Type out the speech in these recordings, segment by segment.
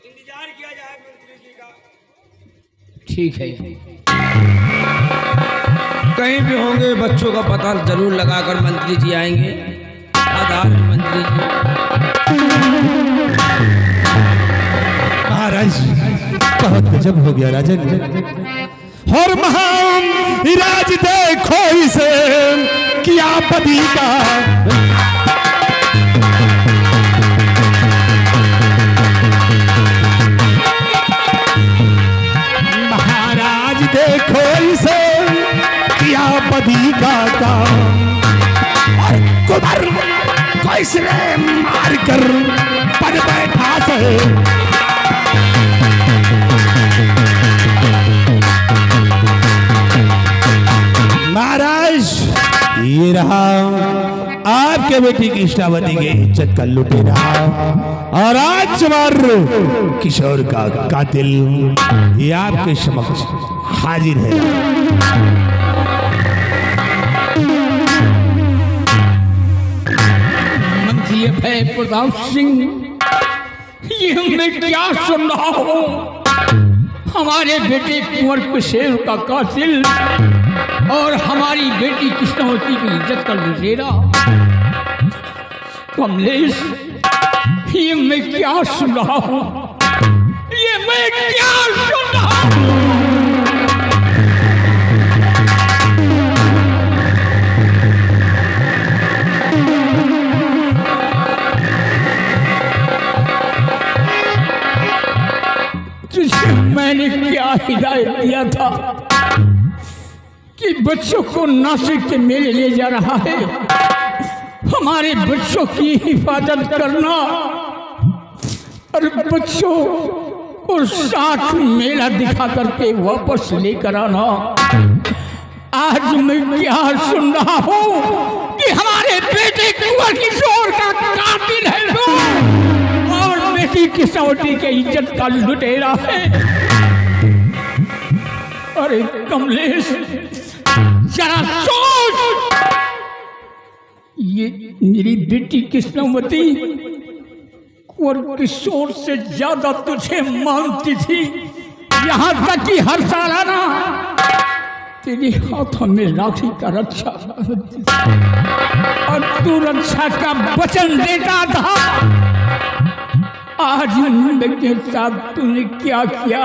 इंतजार किया जाए मंत्री जी का। ठीक है, कहीं भी होंगे बच्चों का पता जरूर लगाकर मंत्री जी आएंगे। आधार मंत्री जी। महाराज बहुत गजब हो गया राजन। और महान राज देखो इसे किया पति का। महाराज देखो इसे किया पति का काम। और कुबर को इसने मार कर पद बैठा से। महाराज ये रहा आपके बेटी कृष्णावती की इज्जत का लुटेरा और राजकुमार किशोर का कातिल ये आपके समक्ष हाजिर है। मंत्री भय प्रताप सिंह, ये मैं क्या सुन रहा हूँ? हमारे बेटे कुंवर किशोर का कातिल और हमारी बेटी कृष्णावती की इज्जत का लुटेरा। कमलेश, ये मैं क्या सुन रहा हूँ? ये मैं क्या सुन रहा हूँ? तुझे मैंने क्या हिदायत दिया था कि बच्चों को नासिक के मेले ले जा रहा है, हमारे बच्चों की हिफाजत करना और बच्चों को साथ मेला दिखा करके वापस लेकर आना। आज मैं क्या सुन रहा हूँ कि हमारे बेटे कुंवर किशोर का कातिल है और बेटी कृष्णावती के इज्जत का लुटेरा है। अरे कमलेश, जरा सोच, ये मेरी बेटी कृष्णावती कुंवर किशोर से ज्यादा तुझे मानती थी। यहाँ तक कि हर साल आना तेरे हाथों में राखी का रक्षा और तू रक्षा का वचन देता था। आज मेरे साथ तूने क्या किया?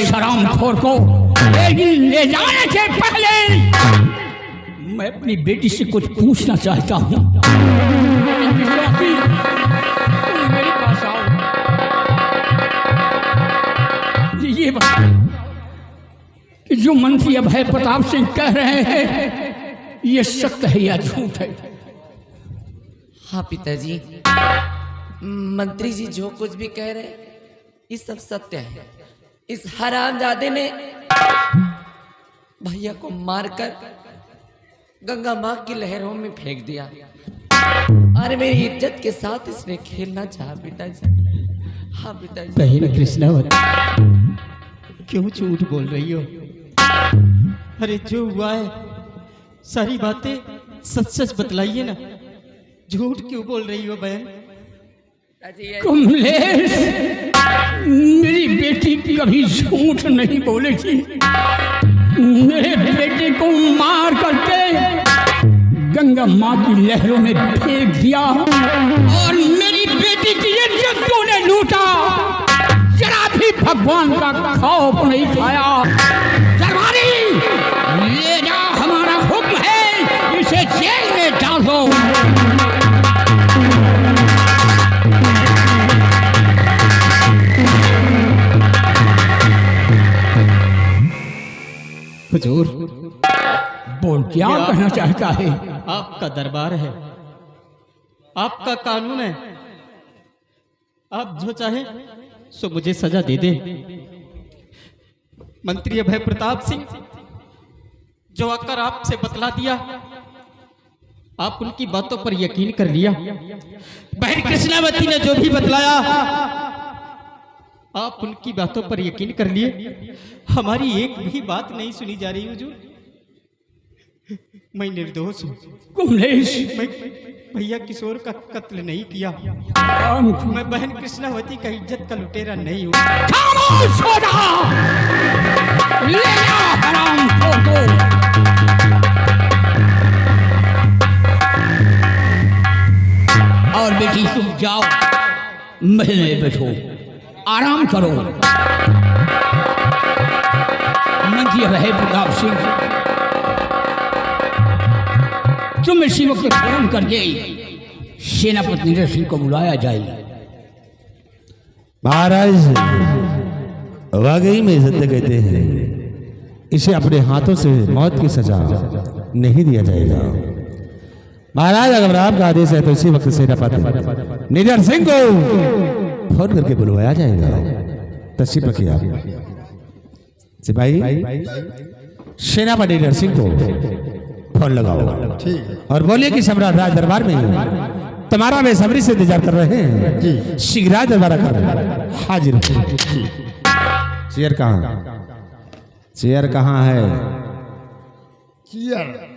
शरामखोर को लेकिन ले जाने से पहले मैं अपनी बेटी से कुछ पूछना चाहता हूँ। मेरे पास आओ। ये बात कि जो मंत्री अभय प्रताप सिंह कह रहे हैं ये सत्य है या झूठ है? हाँ पिताजी, मंत्री जी जो कुछ भी कह रहे हैं ये सब सत्य है। इस हरामजादे ने भैया को मारकर गंगा माँ की लहरों में फेंक दिया और मेरी इज्जत के साथ इसने खेलना चाहा पिताजी। हाँ पिताजी। बहन कृष्णावती, क्यों झूठ बोल रही हो? अरे जो हुआ है सारी बातें सच सच बतलाइए ना, झूठ क्यों बोल रही हो बहन? कमलेश, मेरी बेटी कभी झूठ नहीं बोलेगी। मेरे बेटे को मार करके गंगा माँ की लहरों में फेंक दिया और मेरी बेटी की इज्जत तूने लूटा। जरा भी भगवान का खौफ नहीं खाया। दरबारी, ले जा, हमारा हुक्म है, इसे जेल में डालो। हुजूर, बोल क्या कहना चाहता है? आपका दरबार है, आपका कानून है, आप जो चाहे सो मुझे सजा दे दे। मंत्री अभय प्रताप सिंह जो आकर आपसे बतला दिया, आप उनकी बातों पर यकीन कर लिया। बहन कृष्णावती ने जो भी बतलाया, आप उनकी बातों पर यकीन कर लिए। हमारी एक भी बात नहीं सुनी जा रही हुजूर। मैं निर्दोष हूँ। कमलेश, मैं भैया किशोर का कत्ल नहीं किया। मैं बहन कृष्णावती का इज्जत का लुटेरा नहीं हूँ। खामोश हो जा! ले जा हरामखोर को! और बेटी तुम जाओ, महल में बैठो, आराम करो। मंत्री अभय प्रताप सिंह, तुम इसी वक्त फोन करके सेनापति नीरज सिंह को बुलाया जाए। महाराज, वाकई में सत्य कहते हैं, इसे अपने हाथों से मौत की सजा नहीं दिया जाएगा। महाराज, अगर आपका आदेश है तो इसी वक्त सेनापति नीरज सिंह को फोन करके बुलवाया जाएगा। तशरीफ रखिए आप। सिपाही, सेनापति नीरज सिंह को फोन लगाओ और बोलिए कि सम्राट राज दरबार में तुम्हारा बेसब्री से इंतजार कर रहे हैं। शीघ्र दरबार कर हाजिर। चेयर कहाँ? चेयर कहाँ है? चेयर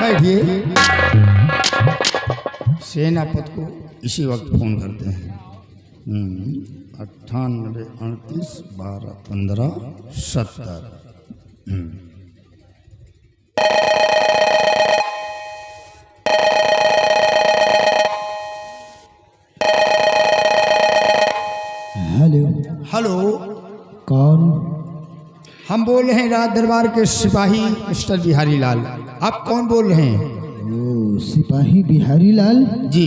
बैठिए। सेनापति को इसी वक्त फोन करते हैं। 98 38 12 15 70। हेलो, हेलो, कौन? हम बोल रहे हैं राज दरबार के सिपाही मिस्टर बिहारी लाल। आप कौन बोल रहे हैं? ओ, सिपाही बिहारी लाल जी,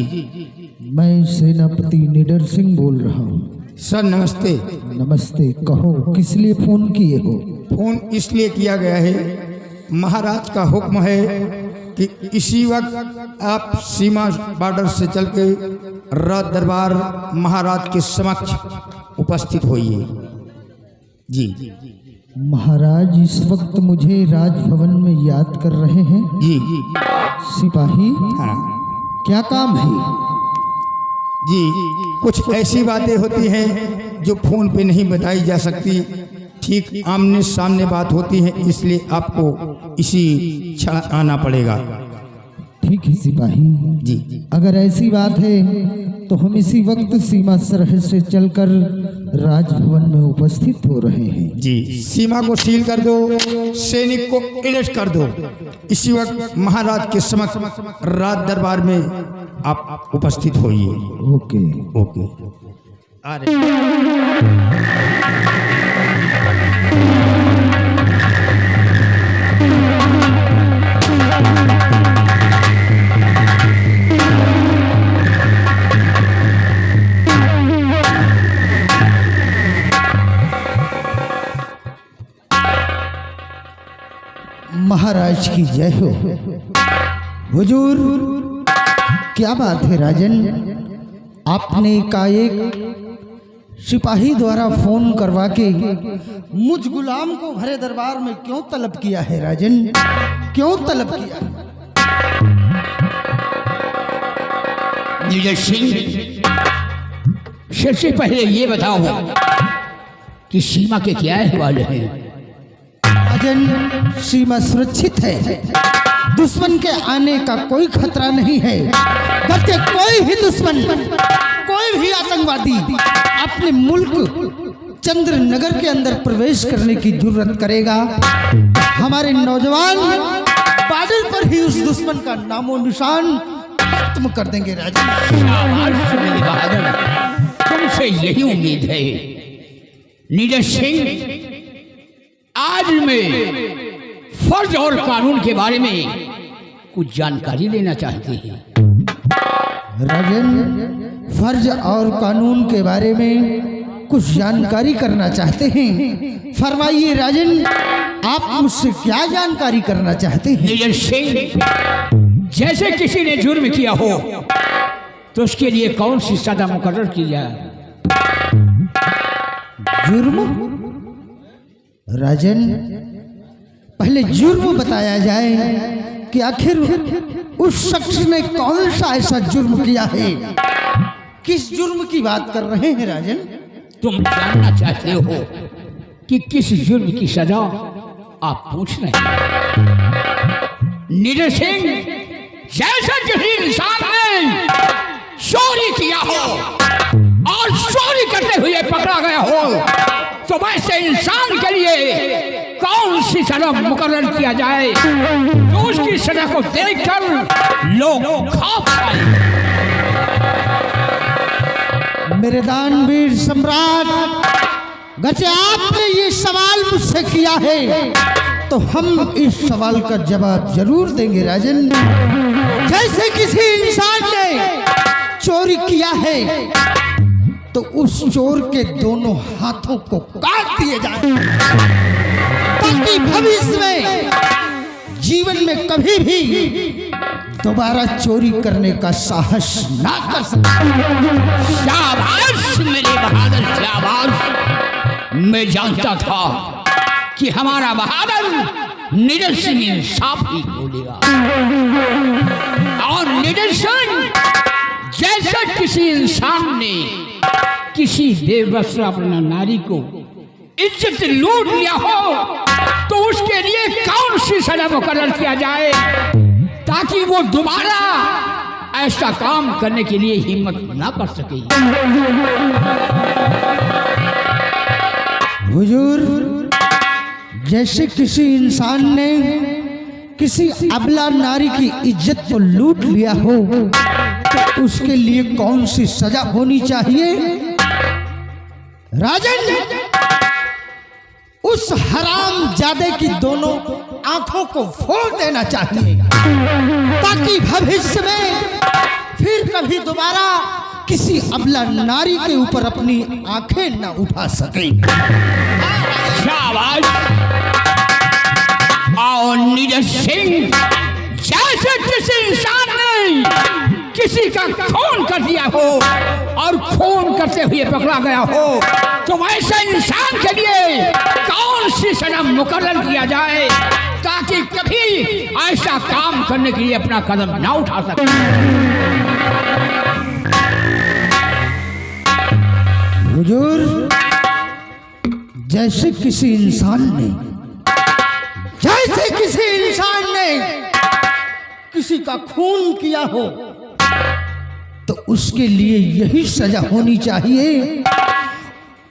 मैं सेनापति निडर सिंह बोल रहा हूँ। सर नमस्ते। नमस्ते, कहो किस लिए फोन किए हो? फोन इसलिए किया गया है, महाराज का हुक्म है कि इसी वक्त आप सीमा बॉर्डर से चल के राज दरबार महाराज के समक्ष उपस्थित होइए। जी महाराज इस वक्त मुझे राजभवन में याद कर रहे हैं। जी सिपाही, हाँ क्या काम है? जी, कुछ ऐसी बातें होती हैं जो फोन पे नहीं बताई जा सकती, ठीक आमने सामने बात होती है, इसलिए आपको इसी क्षण आना पड़ेगा। ठीक है सिपाही जी अगर ऐसी बात है तो हम इसी वक्त सीमा सरहद से चलकर राजभवन में उपस्थित हो रहे हैं। जी, सीमा को सील कर दो, सैनिक को अरेस्ट कर दो। इसी वक्त महाराज के समक्ष राज दरबार में आप उपस्थित होइए। Okay okay. अरे महाराज की जय हो। हुजूर, क्या बात है राजन, आपने एकाएक सिपाही द्वारा फोन करवा के मुझ गुलाम को भरे दरबार में क्यों तलब किया है राजन? क्यों तलब किया? नीरज सिंह, सबसे पहले ये बताओ कि सीमा के क्या अहवाल हैं? राजन, सीमा सुरक्षित है, दुश्मन के आने का कोई खतरा नहीं है। बल्कि कोई भी दुश्मन, कोई भी आतंकवादी अपने मुल्क चंद्र नगर के अंदर प्रवेश करने की जुर्रत करेगा, हमारे नौजवान बादल पर ही उस दुश्मन का नामो निशान खत्म कर देंगे। राजन, बहादुर, तुमसे यही उम्मीद है। नीरज सिंह, आज मैं फर्ज और कानून के बारे में कुछ जानकारी लेना चाहते हैं। राजन, फर्ज और कानून के बारे में कुछ जानकारी करना चाहते हैं। फरमाइए राजन, आप मुझसे क्या जानकारी करना चाहते हैं? निडर सिंह, जैसे किसी ने जुर्म किया हो तो उसके लिए कौन सी सजा मुकर्रर की जाए? जुर्म? राजन, पहले जुर्म बताया जाए कि आखिर उस शख्स ने कौन सा ऐसा जुर्म किया है। किस जुर्म की बात कर रहे हैं राजन? तुम जानना चाहते हो कि किस जुर्म की सजा आप पूछ रहे हैं? निडर सिंह, जैसा किसी इंसान ने चोरी किया हो और चोरी करते हुए पकड़ा गया हो तो वैसे इंसान के लिए कौन सी सजा मुकर्रर किया जाए तो उसकी सजा को देखकर लोग खौफ पाए। मेरे दानवीर सम्राट, गचे आपने ये सवाल मुझसे किया है तो हम इस सवाल का जवाब जरूर देंगे राजन। जैसे किसी इंसान ने चोरी किया है तो उस चोर के दोनों हाथों को काट दिए जाए ताकि भविष्य में जीवन में कभी भी दोबारा चोरी करने का साहस ना कर सके। शाबाश मेरे बहादुर, शाबाश। मैं जानता था कि हमारा बहादुर निडर सिंह इंसाफ ही बोलेगा। और निडर सिंह, जैसे किसी इंसान ने किसी बेबस अपना नारी को इज्जत लूट लिया हो तो उसके लिए कौन सी सजा मुकर्रर किया जाए ताकि वो दोबारा ऐसा काम करने के लिए हिम्मत ना कर सके। हुजूर, जैसे किसी इंसान ने किसी अबला नारी की इज्जत को लूट लिया हो तो उसके लिए कौन सी सजा होनी चाहिए? राजन, उस हराम जादे की दोनों आंखों को फोड़ देना चाहिए ताकि भविष्य में फिर कभी दोबारा किसी अबला नारी के ऊपर अपनी आंखें न उठा सके। शाबाश। और निडर सिंह, जैसे किसी इंसान ने किसी का खून कर दिया हो और खून करते हुए पकड़ा गया हो तो वैसे इंसान के लिए कौन सी सजा मुकर्रर किया जाए ताकि कभी ऐसा काम करने के लिए अपना कदम ना उठा सके। हुजूर, जैसे किसी इंसान ने किसी का खून किया हो तो उसके लिए यही सजा होनी चाहिए।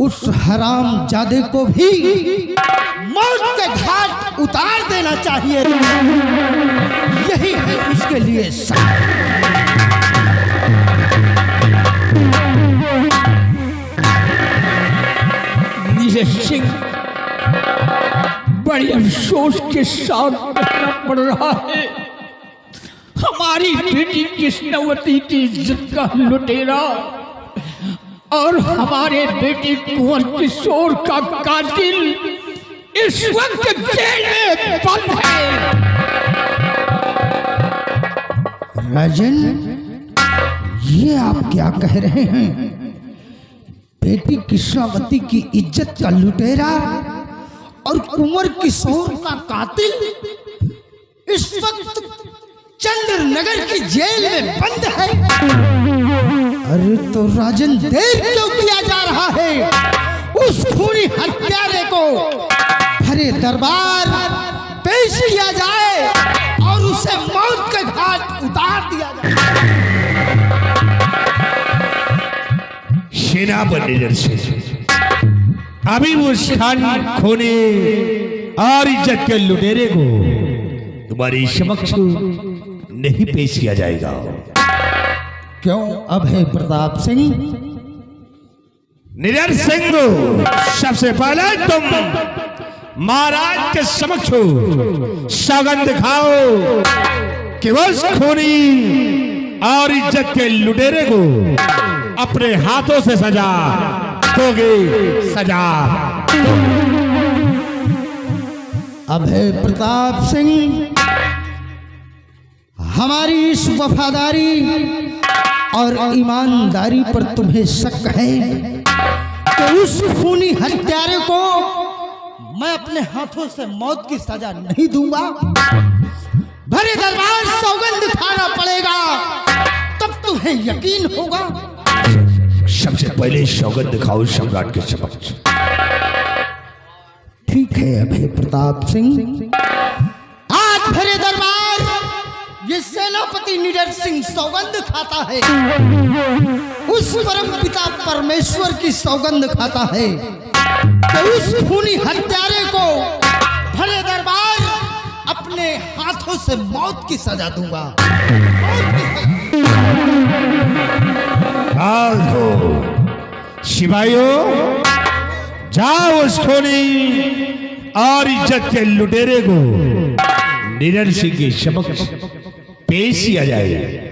उस हराम जादे को भी मौत के घाट उतार देना चाहिए। यही है उसके लिए सजा। निडर सिंह, बड़ी अफसोस के साथ कहना पड़ रहा है, हमारी बेटी कृष्णवती की इज्जत का लुटेरा और हमारे बेटे कुंवर किशोर का कातिल इस वक्त जेल में बंद है। राजन, ये आप क्या कह रहे हैं? बेटी कृष्णावती की इज्जत का लुटेरा और कुंवर किशोर का कातिल इस वक्त चंद्र नगर की जेल में बंद है। अरे तो राजन, देर क्यों किया जा रहा है? उस खूनी हत्यारे को हरे दरबार पेश किया जाए और उसे मौत के घाट उतार दिया जाए। सेना पर निडर सिंह, अभी वो खान खोने और इज्जत के लुटेरे को तुम्हारी समक्ष नहीं पेश किया जाएगा। क्यों अभय प्रताप सिंह? निडर सिंह, सबसे पहले तुम महाराज के समक्ष सौगंध खाओ कि उस खूनी और इज्जत के लुटेरे को अपने हाथों से सजा दोगे, सजा। अभय प्रताप सिंह, हमारी इस वफादारी और ईमानदारी पर तुम्हें शक है कि उस खूनी हत्यारे को मैं अपने हाथों से मौत की सजा नहीं दूंगा। भरे दरबार सौगंध खाना पड़ेगा, तब तुम्हें यकीन होगा। सबसे पहले सौगंध खाओ सम्राट के समक्ष। ठीक है अभय प्रताप सिंह, आज भरे दरबार ये सेनापति निडर सिंह सौगंध खाता है, उस परम पिता परमेश्वर की सौगंध खाता है कि उस खूनी हत्यारे को भरे दरबार अपने हाथों से मौत की सजा दूंगा। सिपाहियों, जाओ उस खूनी और इज्जत के लुटेरे को निडर सिंह के समक्ष पेश किया जाए।